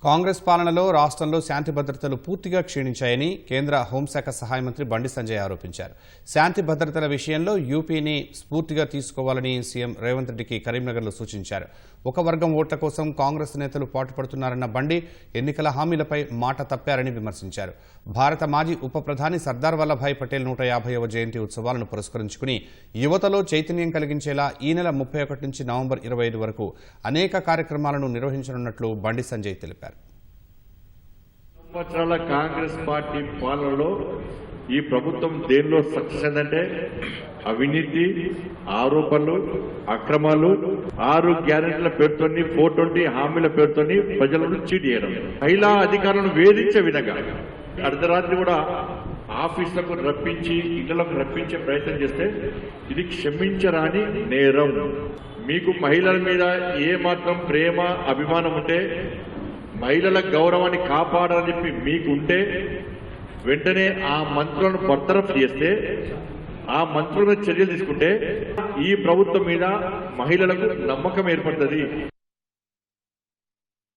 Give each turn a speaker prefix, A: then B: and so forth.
A: కాంగ్రెస్ పాలనలో రాష్ట్రంలో శాంతి భద్రతలు పూర్తిగా క్షీణించాయని కేంద్ర హోంశాఖ సహాయ మంత్రి బండి సంజయ్ ఆరోపించారు. శాంతి భద్రతల విషయంలో యూపీని స్ఫూర్తిగా తీసుకోవాలని సీఎం రేవంత్ రెడ్డికి కరీంనగర్లో సూచించారు. ఒక వర్గం ఓట్ల కోసం కాంగ్రెస్ నేతలు పాటుపడుతున్నారన్న బండి ఎన్నికల హామీలపై మాట తప్పారని విమర్శించారు. భారత మాజీ ఉప ప్రధాని సర్దార్ వల్లభాయ్ పటేల్ 150వ జయంతి ఉత్సవాలను పురస్కరించుకుని యువతలో చైతన్యం కలిగించేలా ఈ నెల 31 నుంచి నవంబర్ 25 వరకు అనేక కార్యక్రమాలను నిర్వహించనున్నట్లు బండి సంజయ్ తెలిపారు.
B: సంవత్సరాల కాంగ్రెస్ పార్టీ పాలనలో ఈ ప్రభుత్వం దేనిలో సక్సెస్ అయిందంటే అవినీతి, ఆరోపణలు, అక్రమాలు, 6 గ్యారెంటీల పేరుతోని 420 హామీల పేరుతోని ప్రజలను చీట్ చేయడం, మహిళా అధికారులను వేధించే విధంగా అర్ధరాత్రి కూడా ఆఫీసులకు రప్పించి ఇళ్లకు రప్పించే ప్రయత్నం చేస్తే ఇది క్షమించరాని నేరం. మీకు మహిళల మీద ఏ మాత్రం ప్రేమ అభిమానం ఉంటే, మహిళల గౌరవాన్ని కాపాడాలని చెప్పి మీకుంటే వెంటనే ఆ మంత్రులను బర్తరఫ్ చేస్తే, ఆ మంత్రుల మీద చర్యలు తీసుకుంటే ఈ ప్రభుత్వం మీద మహిళలకు నమ్మకం ఏర్పడుతుంది.